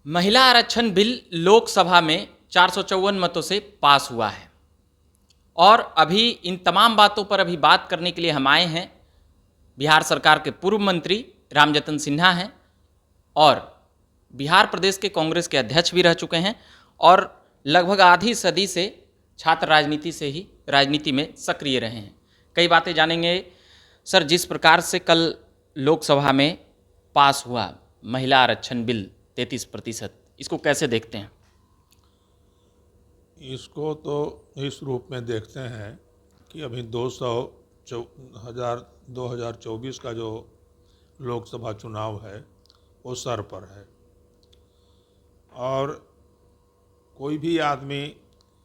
महिला आरक्षण बिल लोकसभा में 454 मतों से पास हुआ है और अभी इन तमाम बातों पर अभी बात करने के लिए हम आए हैं। बिहार सरकार के पूर्व मंत्री रामजतन सिन्हा हैं और बिहार प्रदेश के कांग्रेस के अध्यक्ष भी रह चुके हैं और लगभग आधी सदी से छात्र राजनीति में सक्रिय रहे हैं। कई बातें जानेंगे। सर, जिस प्रकार से कल लोकसभा में पास हुआ महिला आरक्षण बिल 33%, इसको कैसे देखते हैं? इसको तो इस रूप में देखते हैं कि अभी 2024 का जो लोकसभा चुनाव है वो सर पर है और कोई भी आदमी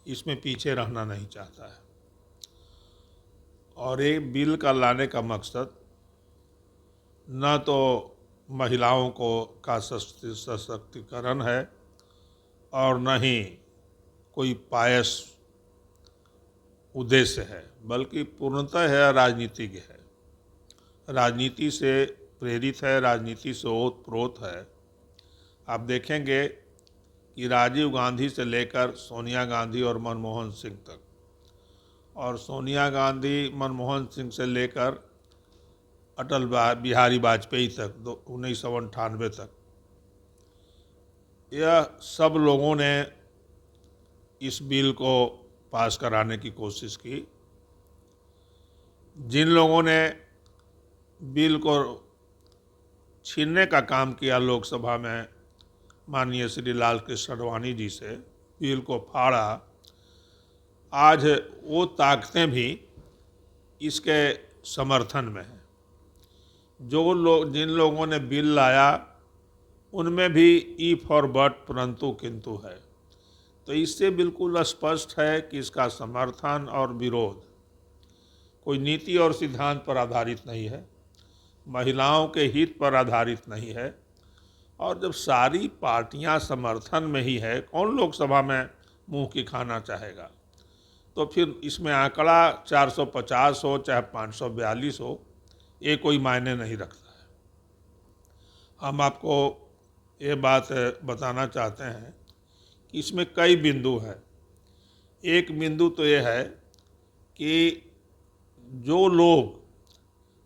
इसमें पीछे रहना नहीं चाहता है। और एक बिल का लाने का मकसद न तो महिलाओं का सशक्तिकरण है और न ही कोई पायस उद्देश्य है, बल्कि पूर्णतः है राजनीतिक है, राजनीति से प्रेरित है, राजनीति से ओतप्रोत है। आप देखेंगे कि राजीव गांधी से लेकर सोनिया गांधी और मनमोहन सिंह तक, और सोनिया गांधी मनमोहन सिंह से लेकर अटल बिहारी वाजपेयी तक 1998 तक, यह सब लोगों ने इस बिल को पास कराने की कोशिश की। जिन लोगों ने बिल को छीनने का काम किया लोकसभा में, माननीय श्री लाल कृष्ण आडवाणी जी से बिल को फाड़ा, आज वो ताकतें भी इसके समर्थन में हैं। जिन लोगों ने बिल लाया उनमें भी ई फॉर बट परंतु किंतु है। तो इससे बिल्कुल स्पष्ट है कि इसका समर्थन और विरोध कोई नीति और सिद्धांत पर आधारित नहीं है, महिलाओं के हित पर आधारित नहीं है। और जब सारी पार्टियां समर्थन में ही है, कौन लोकसभा में मुंह की खाना चाहेगा? तो फिर इसमें आंकड़ा 450 हो चाहे 542 हो, ये कोई मायने नहीं रखता है। हम आपको ये बात बताना चाहते हैं कि इसमें कई बिंदु हैं। एक बिंदु तो ये है कि जो लोग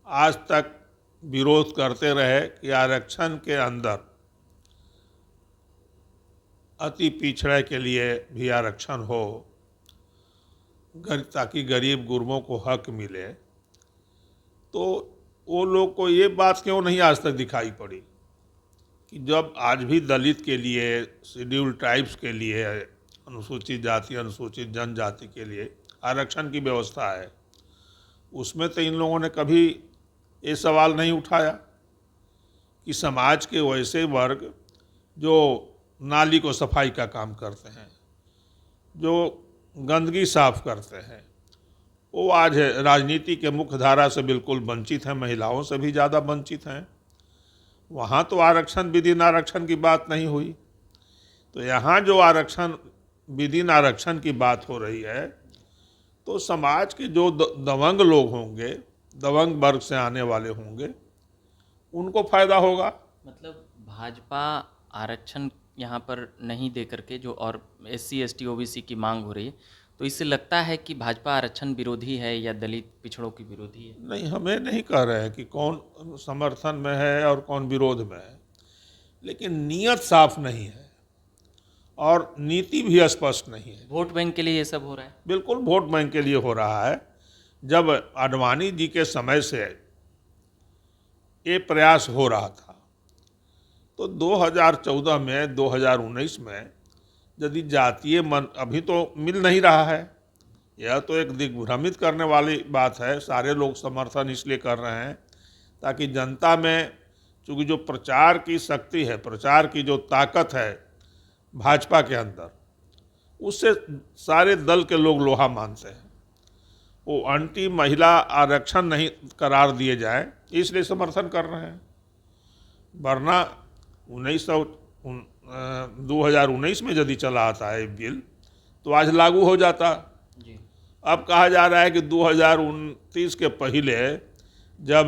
आज तक विरोध करते रहे कि आरक्षण के अंदर अति पिछड़े के लिए भी आरक्षण हो, ताकि गरीब गुरबों को हक मिले, तो वो लोग को ये बात क्यों नहीं आज तक दिखाई पड़ी कि जब आज भी दलित के लिए, शेड्यूल्ड ट्राइब्स के लिए, अनुसूचित जाति अनुसूचित जनजाति के लिए आरक्षण की व्यवस्था है, उसमें तो इन लोगों ने कभी ये सवाल नहीं उठाया कि समाज के वैसे वर्ग जो नाली को सफाई का काम करते हैं, जो गंदगी साफ करते हैं, वो आज राजनीति के मुख्य धारा से बिल्कुल वंचित हैं, महिलाओं से भी ज़्यादा वंचित हैं। वहाँ तो आरक्षण विदिन आरक्षण की बात नहीं हुई। तो यहाँ जो आरक्षण विदिन आरक्षण की बात हो रही है, तो समाज के जो दबंग लोग होंगे, दबंग वर्ग से आने वाले होंगे, उनको फायदा होगा। मतलब भाजपा आरक्षण यहाँ पर नहीं दे करके जो और SC ST OBC की मांग हो रही है, तो इससे लगता है कि भाजपा आरक्षण विरोधी है या दलित पिछड़ों की विरोधी है? नहीं, हमें नहीं कह रहे हैं कि कौन समर्थन में है और कौन विरोध में है, लेकिन नीयत साफ नहीं है और नीति भी स्पष्ट नहीं है। वोट बैंक के लिए ये सब हो रहा है? बिल्कुल वोट बैंक के लिए हो रहा है। जब आडवाणी जी के समय से ये प्रयास हो रहा था, तो 2014 में 2019 में यदि जातीय मन अभी तो मिल नहीं रहा है, यह तो एक दिग्भ्रमित करने वाली बात है। सारे लोग समर्थन इसलिए कर रहे हैं ताकि जनता में, चूँकि जो प्रचार की शक्ति है, प्रचार की जो ताकत है भाजपा के अंदर, उससे सारे दल के लोग लोहा मानते हैं। वो एंटी महिला आरक्षण नहीं करार दिए जाए, इसलिए समर्थन कर रहे हैं। वरना 2019 में यदि चला आता है बिल तो आज लागू हो जाता जी। अब कहा जा रहा है कि 2029 के पहले जब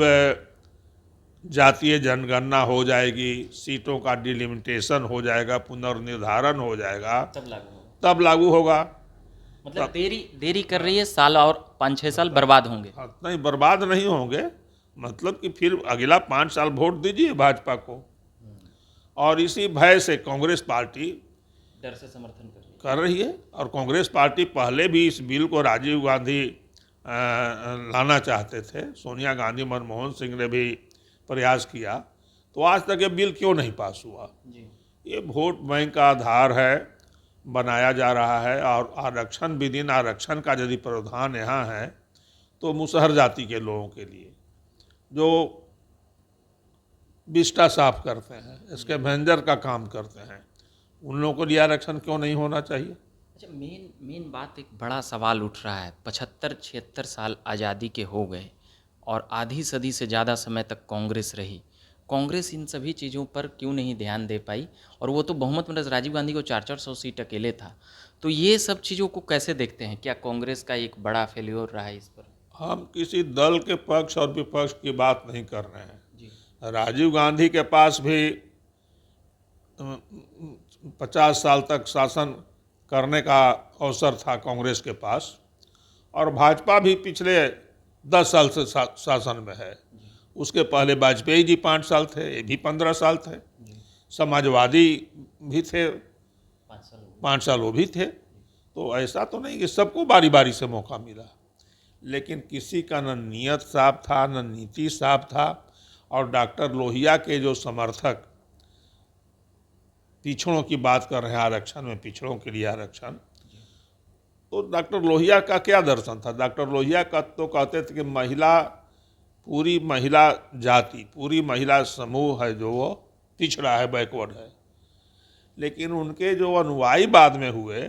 जातीय जनगणना हो जाएगी, सीटों का डिलिमिटेशन हो जाएगा, पुनर्निर्धारण हो जाएगा, तब लागू होगा। तब लागू होगा। मतलब देरी कर रही है, साल और 5-6 साल बर्बाद होंगे। हाँ, नहीं बर्बाद नहीं होंगे, मतलब कि फिर अगला 5 साल वोट दीजिए भाजपा को। और इसी भय से कांग्रेस पार्टी डर से समर्थन कर रही है। कर रही है। और कांग्रेस पार्टी पहले भी इस बिल को राजीव गांधी लाना चाहते थे, सोनिया गांधी, मनमोहन सिंह ने भी प्रयास किया, तो आज तक ये बिल क्यों नहीं पास हुआ? जी। ये वोट बैंक का आधार है, बनाया जा रहा है। और आरक्षण, विदिन आरक्षण का यदि प्रावधान यहाँ है तो मुसहर जाति के लोगों के लिए जो बिस्टा साफ करते हैं, स्कैवेंजर का काम करते हैं, उन लोगों को लिए आरक्षण क्यों नहीं होना चाहिए? अच्छा, मेन बात, एक बड़ा सवाल उठ रहा है। 75-76 साल आज़ादी के हो गए और आधी सदी से ज़्यादा समय तक कांग्रेस रही। कांग्रेस इन सभी चीज़ों पर क्यों नहीं ध्यान दे पाई? और वो तो बहुमत में राजीव गांधी को 400 सीट अकेले था। तो ये सब चीज़ों को कैसे देखते हैं? क्या कांग्रेस का एक बड़ा फेल्योर रहा है इस पर? हम किसी दल के पक्ष और विपक्ष की बात नहीं कर रहे हैं। जी। राजीव गांधी के पास भी 50 साल तक शासन करने का अवसर था कांग्रेस के पास, और भाजपा भी पिछले 10 साल से शासन में है। उसके पहले वाजपेयी जी 5 साल थे, ये भी 15 साल थे। समाजवादी भी थे, 5 साल वो भी थे। तो ऐसा तो नहीं कि सबको बारी बारी से मौका मिला, लेकिन किसी का न नियत साफ था, न नीति साफ था। और डॉक्टर लोहिया के जो समर्थक पिछड़ों की बात कर रहे हैं, आरक्षण में पिछड़ों के लिए आरक्षण, तो डॉक्टर लोहिया का क्या दर्शन था? डॉक्टर लोहिया का तो कहते थे कि महिला, पूरी महिला जाति, पूरी महिला समूह है जो वो पिछड़ा है, बैकवर्ड है। लेकिन उनके जो अनुयायी बाद में हुए,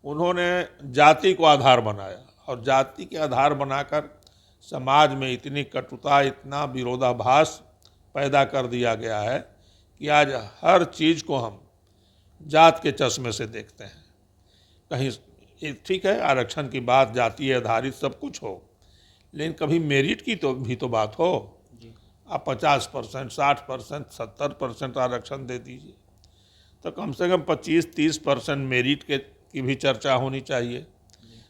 उन्होंने जाति को आधार बनाया, और जाति के आधार बनाकर समाज में इतनी कटुता, इतना विरोधाभास पैदा कर दिया गया है कि आज हर चीज़ को हम जात के चश्मे से देखते हैं। कहीं ठीक है, आरक्षण की बात जाति आधारित सब कुछ हो, लेकिन कभी मेरिट की तो भी तो बात हो। आप 50%, 60%, 70% आरक्षण दे दीजिए, तो कम से कम 25-30% मेरिट की भी चर्चा होनी चाहिए।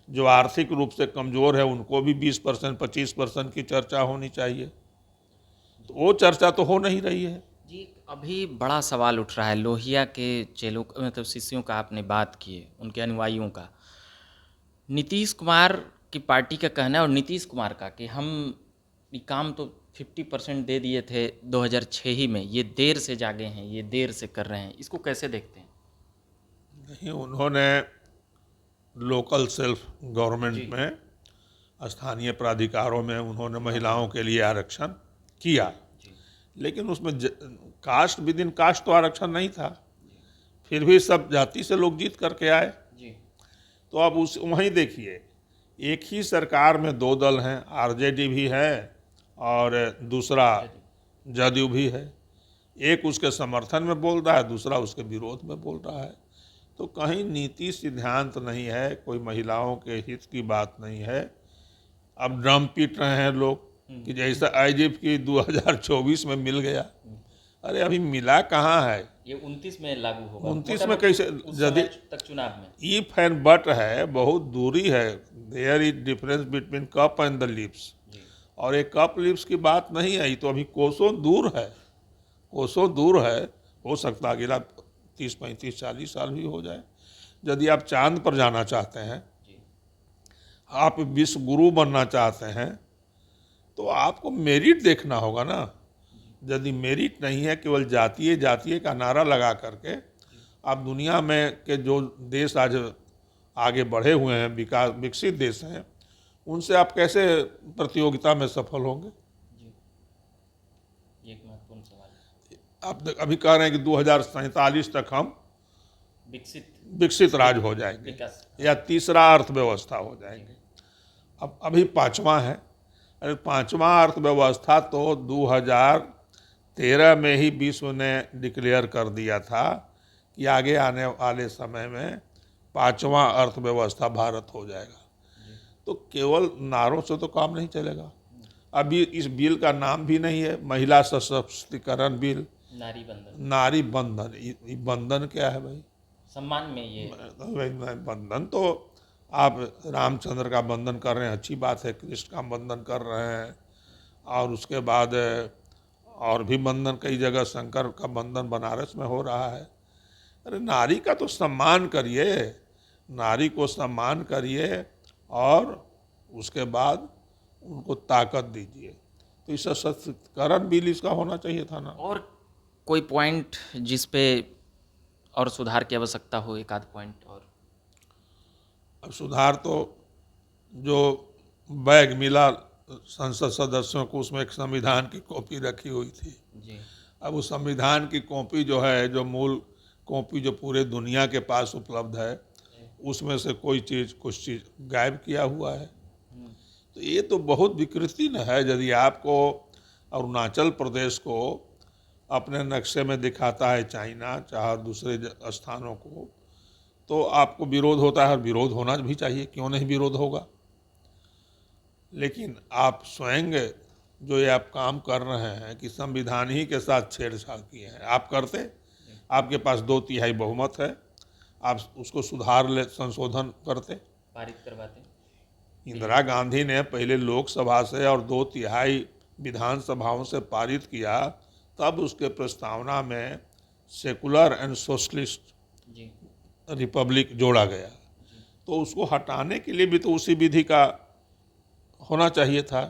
जो आर्थिक रूप से कमज़ोर है उनको भी 20%, 25% की चर्चा होनी चाहिए। तो वो चर्चा तो हो नहीं रही है। जी, अभी बड़ा सवाल उठ रहा है लोहिया के चेलों, मतलब शिष्यों का आपने बात की है, उनके अनुयायियों का। नीतीश कुमार की पार्टी का कहना है, और नीतीश कुमार का, कि हम ये काम तो 50% दे दिए थे 2006 ही में, ये देर से जागे हैं, ये देर से कर रहे हैं। इसको कैसे देखते हैं? नहीं, उन्होंने लोकल सेल्फ गवर्नमेंट में, स्थानीय प्राधिकारों में उन्होंने महिलाओं के लिए आरक्षण किया, लेकिन उसमें कास्ट विद इन कास्ट तो आरक्षण नहीं था। फिर भी सब जाति से लोग जीत करके आए। तो अब वहीं देखिए, एक ही सरकार में 2 दल हैं, आरजेडी भी है और दूसरा जदयू भी है। एक उसके समर्थन में बोल रहा है, दूसरा उसके विरोध में बोल रहा है। तो कहीं नीति सिद्धांत नहीं है, कोई महिलाओं के हित की बात नहीं है। अब ड्रम पीट रहे हैं लोग कि जैसा आईजीपी की 2024 में मिल गया। अरे अभी मिला कहाँ है? ये 29 में लागू होगा। 29 में कैसे? यदि तक चुनाव में इफ एंड बट है, बहुत दूरी है। There is difference between cup and the lips. और एक कप लिप्स की बात नहीं आई, तो अभी कोसों दूर है, कोसों दूर है। हो सकता है अगला 30, 35, 40 साल भी हो जाए। यदि आप चांद पर जाना चाहते हैं, आप विश्व गुरु बनना चाहते हैं, तो आपको मेरिट देखना होगा ना। यदि मेरिट नहीं है, केवल जातीय जातीय का नारा लगा करके आप दुनिया में के जो देश आज आगे बढ़े हुए हैं, विकसित देश हैं, उनसे आप कैसे प्रतियोगिता में सफल होंगे? ये एक महत्वपूर्ण सवाल है। आप अभी कह रहे हैं कि 2047 तक हम विकसित राज्य हो जाएंगे, या तीसरा अर्थव्यवस्था हो जाएंगे। अब अभी 5वां है। अरे 5वां अर्थव्यवस्था तो 2013 में ही विश्व ने डिक्लेयर कर दिया था कि आगे आने वाले समय में 5वां अर्थव्यवस्था भारत हो जाएगा। तो केवल नारों से तो काम नहीं चलेगा। अभी इस बिल का नाम भी नहीं है, महिला सशक्तिकरण बिल, नारी बंधन, नारी बंधन। ये बंधन क्या है भाई? सम्मान में ये बंधन तो आप रामचंद्र का बंधन कर रहे हैं, अच्छी बात है, कृष्ण का बंधन कर रहे हैं, और उसके बाद और भी बंधन कई जगह, शंकर का बंधन बनारस में हो रहा है। अरे नारी का तो सम्मान करिए, नारी को सम्मान करिए और उसके बाद उनको ताकत दीजिए। तो इस सशक्तिकरण बिल इसका होना चाहिए था ना। और कोई पॉइंट जिस पे और सुधार की आवश्यकता हो, एक आध पॉइंट और? अब सुधार तो जो बैग मिला संसद सदस्यों को, उसमें एक संविधान की कॉपी रखी हुई थी। जी। अब उस संविधान की कॉपी जो है, जो मूल कॉपी जो पूरे दुनिया के पास उपलब्ध है, उसमें से कोई चीज़, कुछ चीज़ गायब किया हुआ है। तो ये तो बहुत विकृति न है। यदि आपको अरुणाचल प्रदेश को अपने नक्शे में दिखाता है चाइना, चाहे दूसरे स्थानों को, तो आपको विरोध होता है, और विरोध होना भी चाहिए, क्यों नहीं विरोध होगा। लेकिन आप स्वयं जो ये आप काम कर रहे हैं कि संविधान ही के साथ छेड़छाड़ किए हैं, आप करते, आपके पास 2/3 बहुमत है, आप उसको सुधार ले, संशोधन करते, पारित करवाते। इंदिरा गांधी ने पहले लोकसभा से और 2/3 विधानसभाओं से पारित किया, तब उसके प्रस्तावना में सेकुलर एंड सोशलिस्ट जी। रिपब्लिक जोड़ा गया। तो उसको हटाने के लिए भी तो उसी विधि का होना चाहिए था।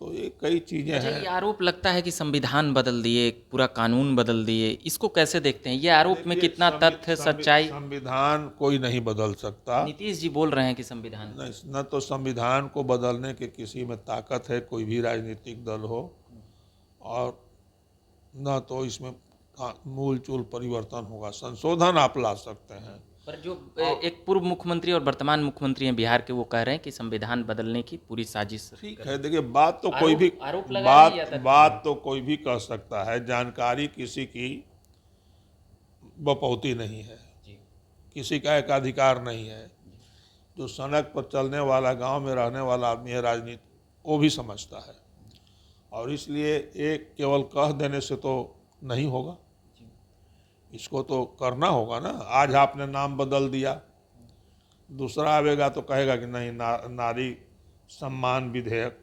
तो ये कई चीज़ें अच्छा, हैं। ये आरोप लगता है कि संविधान बदल दिए, पूरा कानून बदल दिए, इसको कैसे देखते हैं? ये आरोप में देखिए, कितना तथ्य, सच्चाई? संविधान कोई नहीं बदल सकता। नीतीश जी बोल रहे हैं कि संविधान। न तो संविधान को बदलने के किसी में ताकत है, कोई भी राजनीतिक दल हो, और न तो इसमें मूल चूल परिवर्तन होगा। संशोधन आप ला सकते हैं, पर जो एक पूर्व मुख्यमंत्री और वर्तमान मुख्यमंत्री हैं बिहार के, वो कह रहे हैं कि संविधान बदलने की पूरी साजिश। ठीक है। देखिए, बात तो कोई भी आरोप लगा रही है या तथ्य? बात तो कोई भी कह सकता है। जानकारी किसी की बपौती नहीं है, जी। किसी का एक अधिकार नहीं है। जो सड़क पर चलने वाला, गांव में रहने वाला आदमी है, राजनीति वो भी समझता है, और इसलिए एक केवल कह देने से तो नहीं होगा, इसको तो करना होगा ना। आज आपने नाम बदल दिया, दूसरा आवेगा तो कहेगा कि नहीं, नारी सम्मान विधेयक,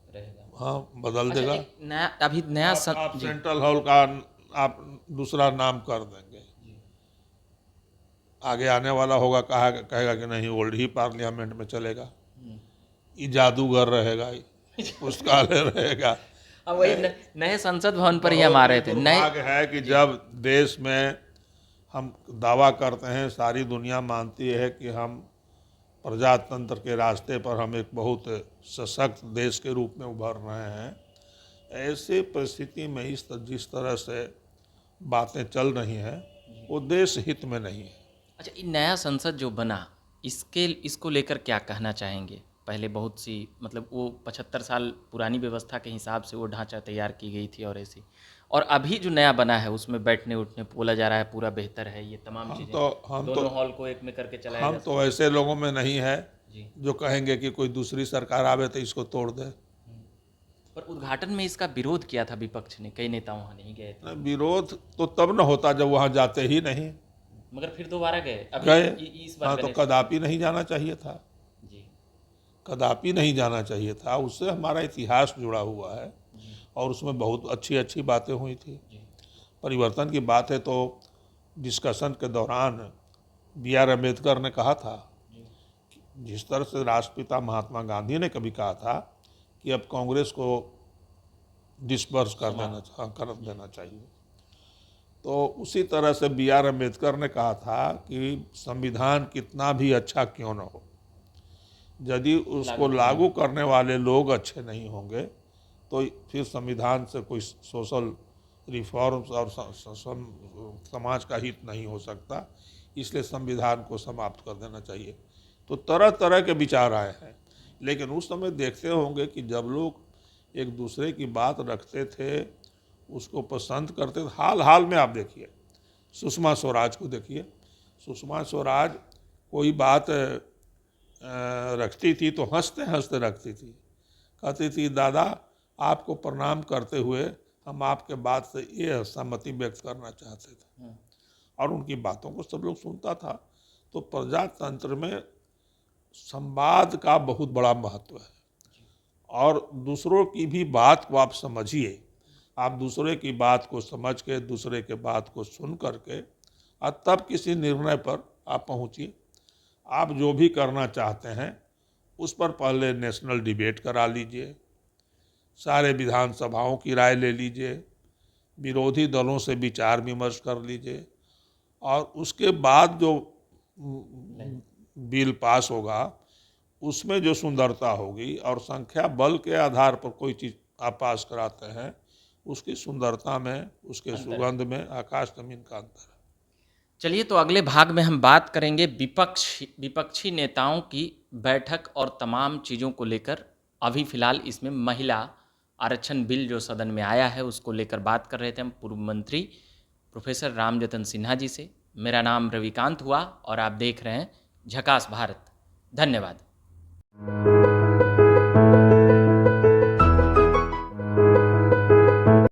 रहेगा। हाँ, बदल अच्छा, देगा। एक नया, अभी नया आप जी। सेंट्रल हॉल का आप दूसरा नाम कर देंगे, आगे आने वाला होगा, कहेगा कि नहीं, ओल्ड ही पार्लियामेंट में चलेगा, ये जादूगर रहेगा, ये पुस्तकालय रहेगा। अब वही नए संसद भवन पर ही हम आ रहे थे। नए दुर्भाग्य है कि जब देश में हम दावा करते हैं, सारी दुनिया मानती है कि हम प्रजातंत्र के रास्ते पर हम एक बहुत सशक्त देश के रूप में उभर रहे हैं, ऐसे परिस्थिति में जिस तरह से बातें चल रही हैं, वो देश हित में नहीं है। अच्छा, ये नया संसद जो बना, इसको लेकर क्या कहना चाहेंगे? पहले बहुत सी, मतलब वो 75 साल पुरानी व्यवस्था के हिसाब से वो ढांचा तैयार की गई थी, और ऐसी, और अभी जो नया बना है उसमें बैठने उठने बोला जा रहा है पूरा बेहतर है, ये तमाम चीज़ें, दोनों हॉल को एक में करके चलाया हम तो ऐसे लोगों में नहीं है जी। जो कहेंगे कि कोई दूसरी सरकार आवे तो इसको तोड़ दे। पर उद्घाटन में इसका विरोध किया था विपक्ष ने, कई नेता वहाँ नहीं गए थे। विरोध तो तब न होता जब वहाँ जाते ही नहीं। मगर फिर दोबारा गए, गए, इस हाँ, बार तो कदापि नहीं जाना चाहिए था, जी। कदापि नहीं जाना चाहिए था। उससे हमारा इतिहास जुड़ा हुआ है, और उसमें बहुत अच्छी अच्छी बातें हुई थी। परिवर्तन की बात है तो डिस्कशन के दौरान B.R. अम्बेडकर ने कहा था, जिस तरह से राष्ट्रपिता महात्मा गांधी ने कभी कहा था कि अब कांग्रेस को डिस्पर्स कर देना चाहिए, तो उसी तरह से B.R. अम्बेडकर ने कहा था कि संविधान कितना भी अच्छा क्यों न हो, यदि उसको लागू करने वाले लोग अच्छे नहीं होंगे तो फिर संविधान से कोई सोशल रिफॉर्म्स और समाज का हित नहीं हो सकता। इसलिए संविधान को समाप्त कर देना चाहिए। तो तरह तरह के विचार आए हैं, लेकिन उस समय देखते होंगे कि जब लोग एक दूसरे की बात रखते थे, उसको पसंद करते थे। हाल हाल में आप देखिए, सुषमा स्वराज को देखिए। सुषमा स्वराज कोई बात रखती थी तो हंसते हंसते रखती थी, कहती थी, दादा आपको प्रणाम करते हुए हम आपके बात से ये सहमति व्यक्त करना चाहते थे। और उनकी बातों को सब लोग सुनता था। तो प्रजातंत्र में संवाद का बहुत बड़ा महत्व है। और दूसरों की भी बात को आप समझिए, आप दूसरे की बात को समझ के, दूसरे के बात को सुन करके और तब किसी निर्णय पर आप पहुँचिए। आप जो भी करना चाहते हैं उस पर पहले नेशनल डिबेट करा लीजिए, सारे विधानसभाओं की राय ले लीजिए, विरोधी दलों से विचार विमर्श कर लीजिए, और उसके बाद जो बिल पास होगा उसमें जो सुंदरता होगी, और संख्या बल के आधार पर कोई चीज़ आप पास कराते हैं, उसकी सुंदरता में, उसके सुगंध में आकाश जमीन का अंतर है। चलिए, तो अगले भाग में हम बात करेंगे विपक्षी नेताओं की बैठक और तमाम चीज़ों को लेकर। अभी फिलहाल इसमें महिला आरक्षण बिल जो सदन में आया है उसको लेकर बात कर रहे थे हम पूर्व मंत्री प्रोफेसर रामजतन सिन्हा जी से। मेरा नाम रविकांत हुआ और आप देख रहे हैं झकास भारत। धन्यवाद।